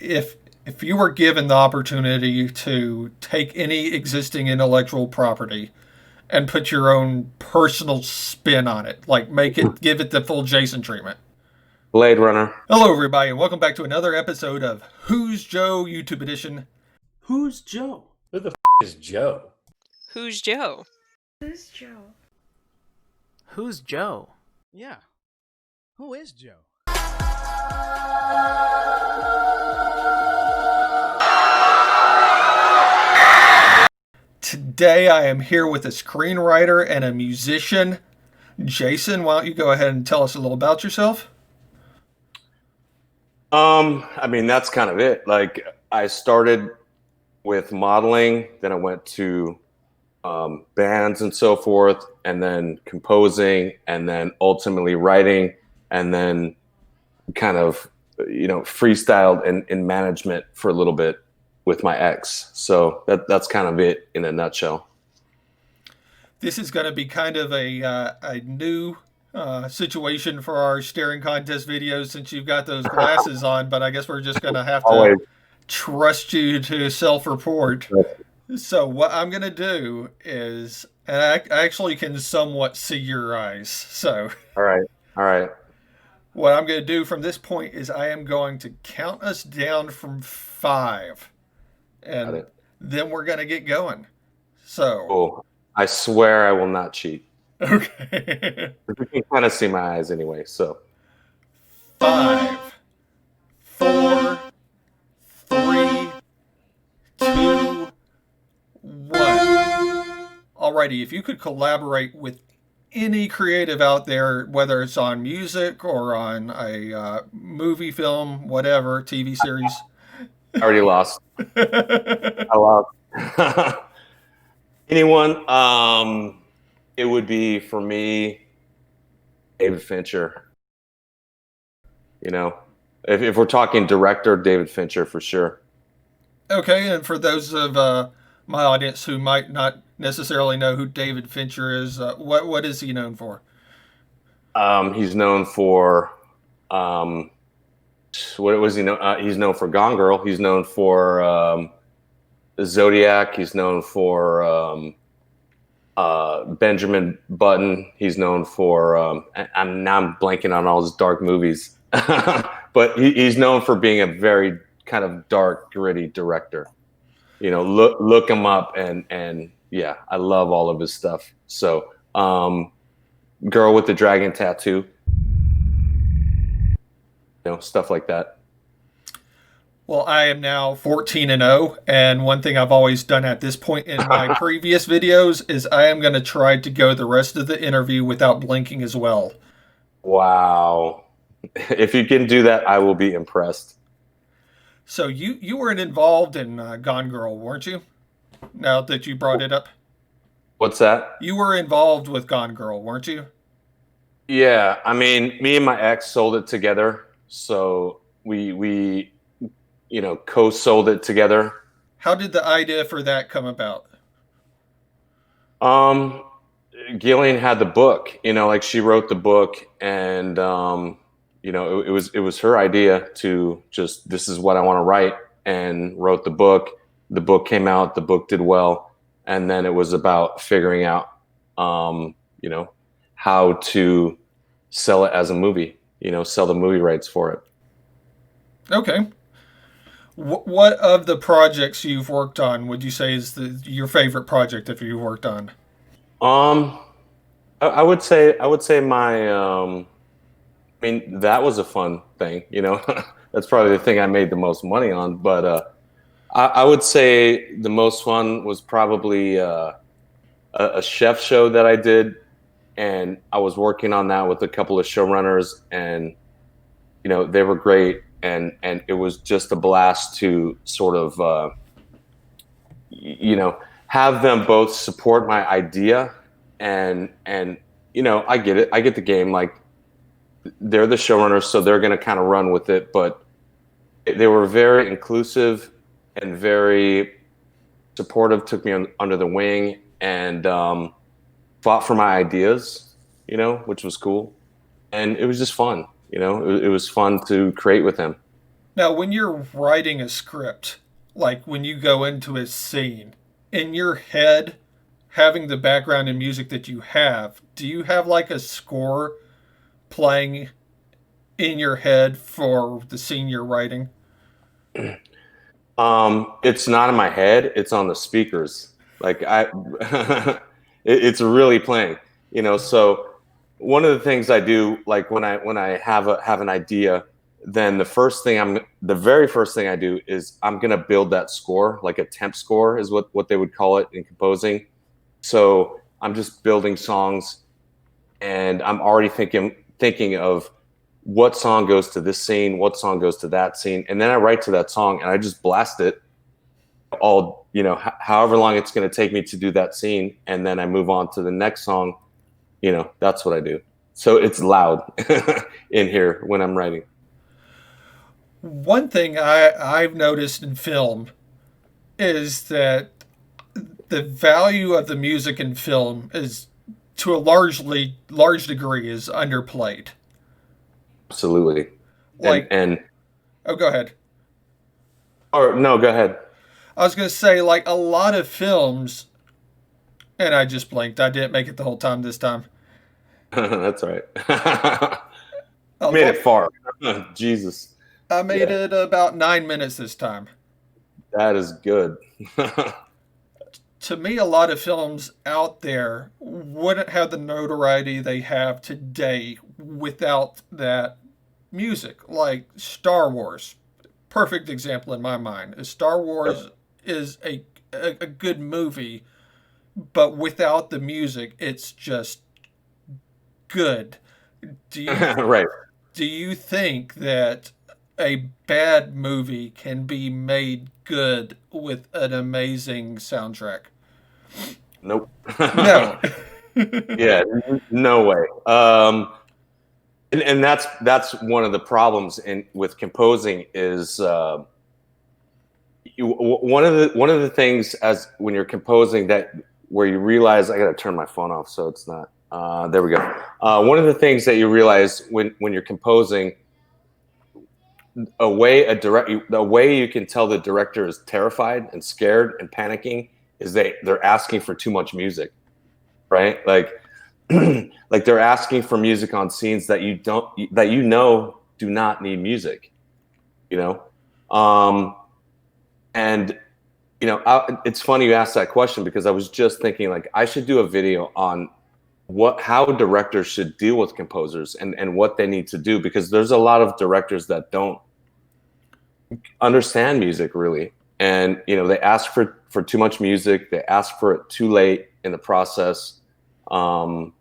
if if you were given the opportunity to take any existing intellectual property and put your own personal spin on it, like give it the full Jason treatment. Blade Runner. Hello, everybody, and welcome back to another episode of Who's Joe YouTube Edition. Who's Joe? Who the is Joe? Who's Joe? Who's Joe? Who's Joe? Yeah. Who is Joe? Today, I am here with a screenwriter and a musician. Jason, why don't you go ahead and tell us a little about yourself? That's kind of it. Like, I started with modeling, then I went to bands and so forth, and then composing, and then ultimately writing, and then kind of, freestyled in management for a little bit with my ex. So that's kind of it in a nutshell. This is going to be kind of a new situation for our staring contest videos since you've got those glasses on, but I guess we're just going to have to Always. trust you to self-report. So what I'm going to do is, and I actually can somewhat see your eyes, so All right. what I'm going to do from this point is I am going to count us down from 5, Got and it. then we're going to get going. So, Cool. I swear I will not cheat. okay. You can kind of see my eyes anyway, so. 5, 4, 3, 2, 1. Alrighty, if you could collaborate with any creative out there, whether it's on music or on a movie, film, whatever, TV series. I already lost. I lost. Anyone? It would be, for me, David Fincher. If we're talking director, David Fincher for sure. Okay, and for those of my audience who might not necessarily know who David Fincher is, what is he known for? He's known for what was he known? He's known for Gone Girl. He's known for Zodiac. He's known for Benjamin Button. He's known for I'm blanking on all his dark movies, but he's known for being a very kind of dark, gritty director. Look him up, and yeah, I love all of his stuff. So, Girl with the Dragon Tattoo, stuff like that. Well, I am now 14-0, and one thing I've always done at this point in my previous videos is I am going to try to go the rest of the interview without blinking as well. Wow. If you can do that, I will be impressed. So you weren't involved in Gone Girl, weren't you? Now that you brought it up. What's that? You were involved with Gone Girl, weren't you? Yeah, me and my ex sold it together, so we co-sold it together. How did the idea for that come about? Gillian had the book, like she wrote the book, and it was her idea to just, this is what I want to write, and wrote the book. The book came out, the book did well, and then it was about figuring out, how to sell it as a movie, sell the movie rights for it. Okay. What of the projects you've worked on would you say is your favorite project if you've worked on? I would say my that was a fun thing, That's probably the thing I made the most money on, but I would say the most fun was probably a chef show that I did, and I was working on that with a couple of showrunners, and they were great, and it was just a blast to sort of have them both support my idea, and I get it, I get the game, like they're the showrunners, so they're going to kind of run with it, but they were very inclusive and very supportive, took me under the wing, and fought for my ideas, which was cool. And it was just fun, it was fun to create with him. Now, when you're writing a script, like when you go into a scene, in your head, having the background and music that you have, do you have like a score playing in your head for the scene you're writing? It's not in my head. It's on the speakers. Like it's really playing. So one of the things I do, like when I have an idea, then the very first thing I do is I'm gonna build that score, like a temp score is what they would call it in composing. So I'm just building songs, and I'm already thinking of what song goes to this scene, what song goes to that scene, and then I write to that song and I just blast it all, however long it's going to take me to do that scene, and then I move on to the next song. That's what I do. So it's loud in here when I'm writing. One thing I've noticed in film is that the value of the music in film is to a large degree is underplayed. Absolutely. Like, And oh, go ahead. or no, go ahead. I was gonna say, like, a lot of films, and I just blinked. I didn't make it the whole time this time. That's all right. A Made lo- it far. Jesus. I made Yeah. it about 9 minutes this time. That is good. To me, a lot of films out there wouldn't have the notoriety they have today without that music. Like Star Wars, perfect example in my mind. Star Wars is a good movie, but without the music, it's just good. Do you Right. do you think that a bad movie can be made good with an amazing soundtrack? Nope. No. Yeah, no way. And that's one of the problems with composing is one of the things as when you're composing that where you realize I got to turn my phone off so it's not. There we go. One of the things that you realize when you're composing, the way you can tell the director is terrified and scared and panicking is they're asking for too much music, right? Like like they're asking for music on scenes that do not need music, you know. And it's funny you asked that question because I was just thinking like I should do a video on how directors should deal with composers and what they need to do, because there's a lot of directors that don't understand music really, and they ask for too much music, they ask for it too late in the process, and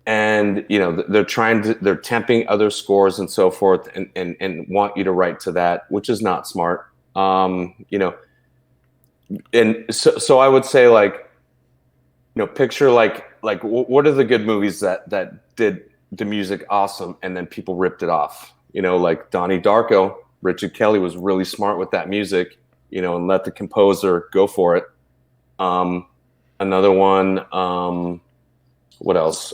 they're temping other scores and so forth, and want you to write to that, which is not smart. And so I would say like picture like what are the good movies that did the music awesome and then people ripped it off, like Donnie Darko. Richard Kelly was really smart with that music, and let the composer go for it. Another one, what else?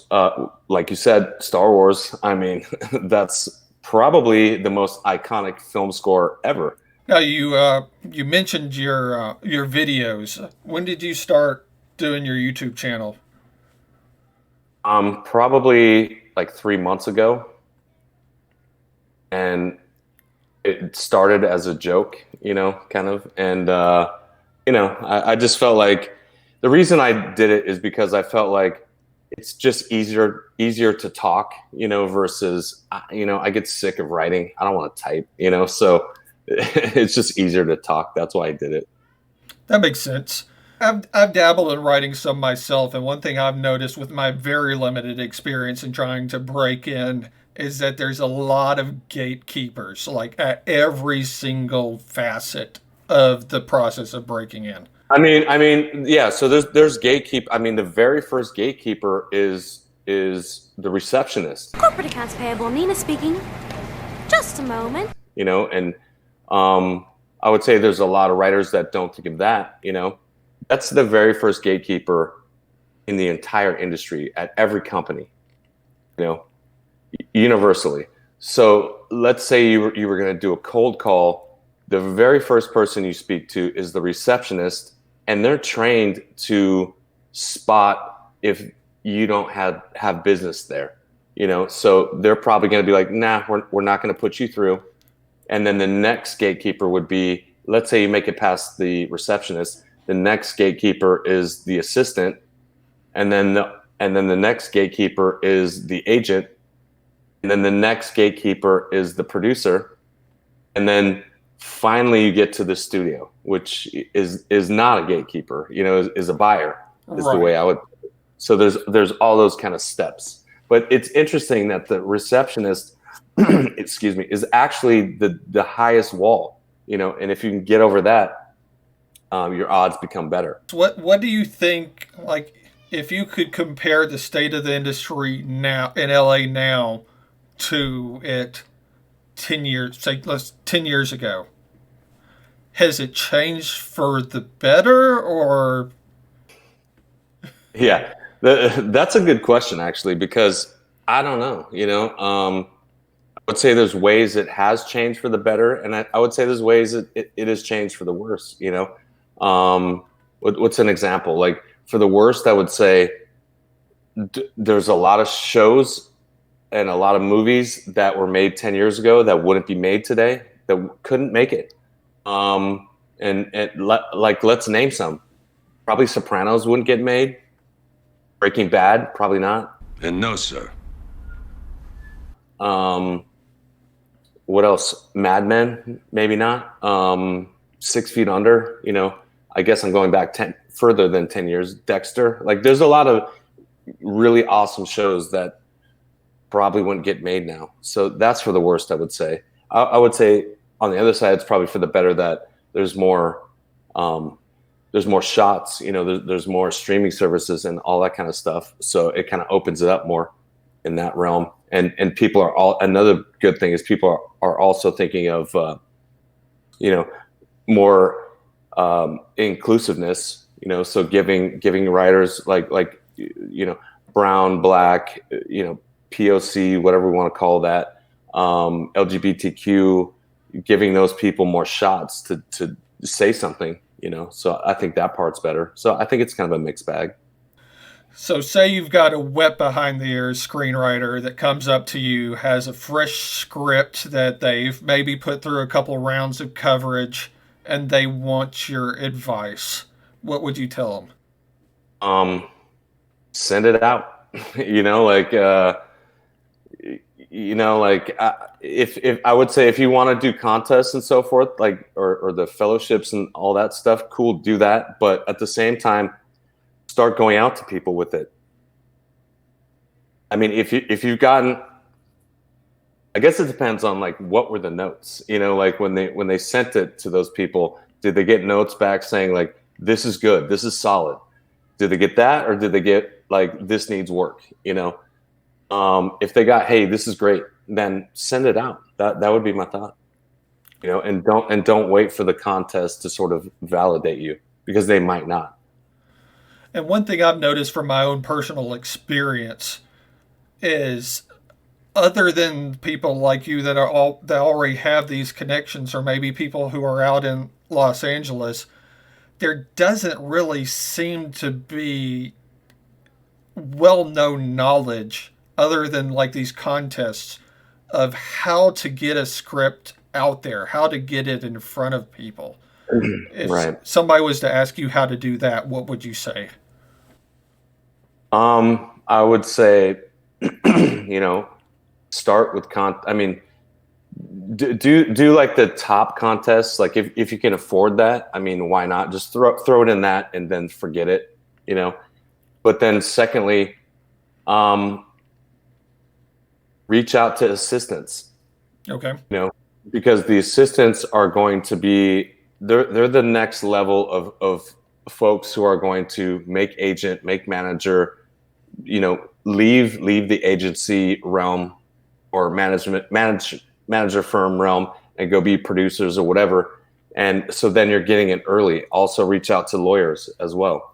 Like you said, Star Wars. I mean, that's probably the most iconic film score ever. Now you mentioned your videos. When did you start doing your YouTube channel? Probably like 3 months ago, and it started as a joke, kind of, and I just felt like the reason I did it is because I felt like it's just easier to talk, versus I get sick of writing. I don't want to type, so it's just easier to talk. That's why I did it. That makes sense. I've dabbled in writing some myself, and one thing I've noticed with my very limited experience in trying to break in is that there's a lot of gatekeepers, like at every single facet of the process of breaking in. Yeah. So there's gatekeeper. I mean, the very first gatekeeper is the receptionist. Corporate accounts payable, Nina speaking. Just a moment. And I would say there's a lot of writers that don't think of that. That's the very first gatekeeper in the entire industry at every company. Universally. So let's say you were going to do a cold call. The very first person you speak to is the receptionist, and they're trained to spot if you don't have business there. So they're probably going to be like, nah, we're not going to put you through. And then the next gatekeeper would be, let's say you make it past the receptionist. The next gatekeeper is the assistant, and then the next gatekeeper is the agent, and then the next gatekeeper is the producer, and then finally you get to the studio, which is not a gatekeeper, is a buyer, is the way I would. So there's all those kind of steps. But it's interesting that the receptionist, excuse me, is actually the highest wall, and if you can get over that, your odds become better. What do you think, like, if you could compare the state of the industry now in LA now to it 10 years, say, 10 years ago, has it changed for the better, or? Yeah, that's a good question, actually, because I don't know. I would say there's ways it has changed for the better, and I would say there's ways it has changed for the worse. What's an example? Like, for the worst, I would say there's a lot of shows and a lot of movies that were made 10 years ago that wouldn't be made today, that couldn't make it. Let's name some. Probably Sopranos wouldn't get made. Breaking Bad, probably not. And no, sir. What else? Mad Men, maybe not. 6 Feet Under, I guess I'm going back further than 10 years. Dexter. Like, there's a lot of really awesome shows that probably wouldn't get made now. So that's for the worst, I would say. I would say on the other side, it's probably for the better that there's more shots, there's more streaming services and all that kind of stuff. So it kind of opens it up more in that realm. And people are another good thing is people are also thinking of, more inclusiveness, so giving writers like brown, black, POC, whatever we want to call that, LGBTQ, giving those people more shots to say something, so I think that part's better. So I think it's kind of a mixed bag. So say you've got a wet behind the ears screenwriter that comes up to you, has a fresh script that they've maybe put through a couple rounds of coverage, and they want your advice. What would you tell them? Send it out. If I would say, if you want to do contests and so forth, like, or the fellowships and all that stuff, cool, do that. But at the same time, start going out to people with it. I mean, if you've gotten, I guess it depends on like what were the notes, like when they sent it to those people, did they get notes back saying like, this is good, this is solid? Did they get that, or did they get like, this needs work? If they got, hey, this is great, then send it out. That would be my thought. And don't wait for the contest to sort of validate you, because they might not. And one thing I've noticed from my own personal experience is, other than people like you that already have these connections, or maybe people who are out in Los Angeles, there doesn't really seem to be well-known knowledge, other than like these contests, of how to get a script out there, how to get it in front of people. If somebody was to ask you how to do that, what would you say? I would say, start with do like the top contests. Like, if you can afford that, I mean, why not just throw it in that and then forget it, But then secondly, reach out to assistants. Okay. Because the assistants are going to be, they're the next level of folks who are going to make agent, make manager, leave the agency realm or manager firm realm and go be producers or whatever. And so then you're getting it early. Also reach out to lawyers as well.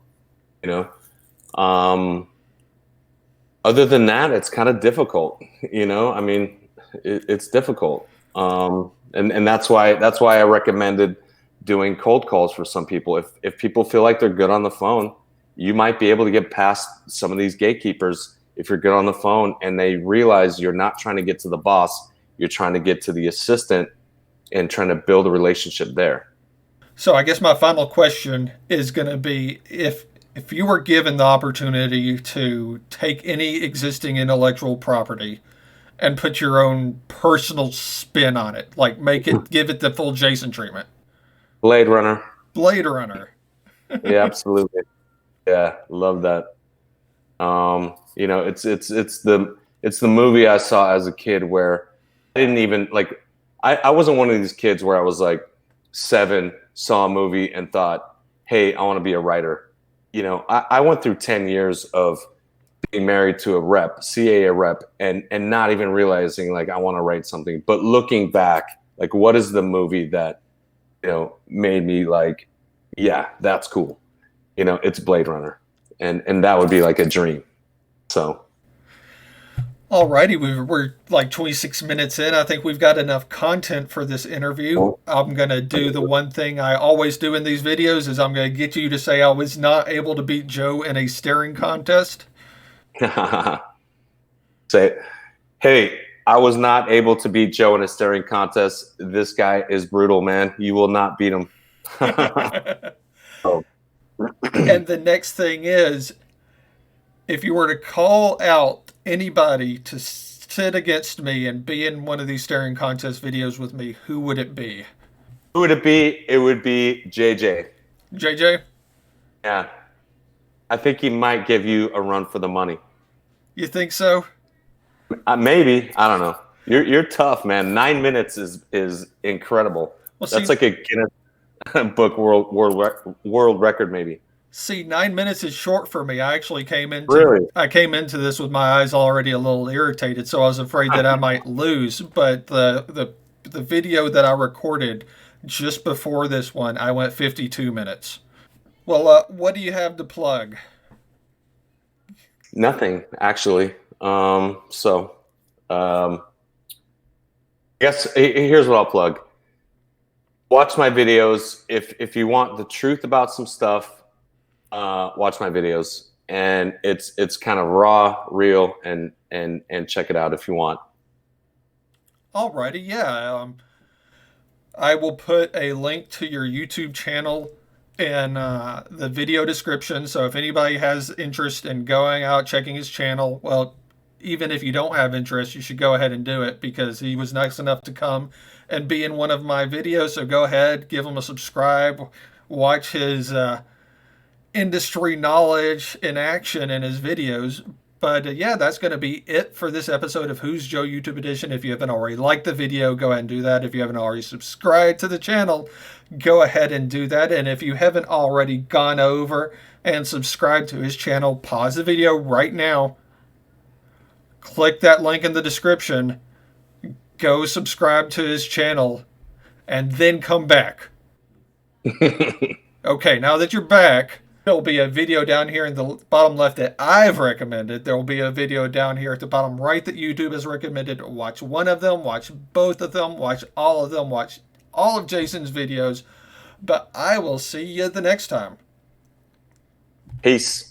Other than that, it's kind of difficult. I mean, it's difficult. And that's why I recommended doing cold calls for some people. If people feel like they're good on the phone, you might be able to get past some of these gatekeepers if you're good on the phone and they realize you're not trying to get to the boss, you're trying to get to the assistant and trying to build a relationship there. So I guess my final question is going to be if you were given the opportunity to take any existing intellectual property and put your own personal spin on it, like give it the full Jason treatment. Blade Runner. Blade Runner. Yeah, absolutely. Yeah, love that. It's the movie I saw as a kid where I didn't even like. I wasn't one of these kids where I was like 7, saw a movie and thought, "Hey, I want to be a writer." I went through 10 years of being married to a rep, CA rep, and not even realizing like I want to write something. But looking back, like what is the movie that made me like, yeah, that's cool. It's Blade Runner, and that would be like a dream. So. Alrighty, we're like 26 minutes in. I think we've got enough content for this interview. I'm going to do the one thing I always do in these videos is I'm going to get you to say I was not able to beat Joe in a staring contest. Say, hey, I was not able to beat Joe in a staring contest. This guy is brutal, man. You will not beat him. Oh. And the next thing is, if you were to call out anybody to sit against me and be in one of these staring contest videos with me, who would it be? Who would it be? It would be JJ. JJ? Yeah. I think he might give you a run for the money. You think so? Maybe. I don't know. You're tough, man. 9 minutes is incredible. Well, that's like a Guinness Book world record, maybe. See, 9 minutes is short for me. I actually came into this with my eyes already a little irritated, so I was afraid that I might lose. But the video that I recorded just before this one, I went 52 minutes. Well, what do you have to plug? Nothing, actually. I guess here's what I'll plug. Watch my videos. If you want the truth about some stuff, watch my videos, and it's kind of raw, real, and check it out if you want. Alrighty, yeah. I will put a link to your YouTube channel in the video description. So if anybody has interest in going out checking his channel, well, even if you don't have interest, you should go ahead and do it because he was nice enough to come and be in one of my videos. So go ahead, give him a subscribe, watch his industry knowledge in action in his videos. But yeah, that's going to be it for this episode of Who's Joe YouTube Edition. If you haven't already liked the video, go ahead and do that. If you haven't already subscribed to the channel, go ahead and do that. And if you haven't already gone over and subscribed to his channel, pause the video right now. Click that link in the description. Go subscribe to his channel. And then come back. Okay, now that you're back, there'll be a video down here in the bottom left that I've recommended. There will be a video down here at the bottom right that YouTube has recommended. Watch one of them, watch both of them, watch all of them, watch all of Jason's videos. But I will see you the next time. Peace.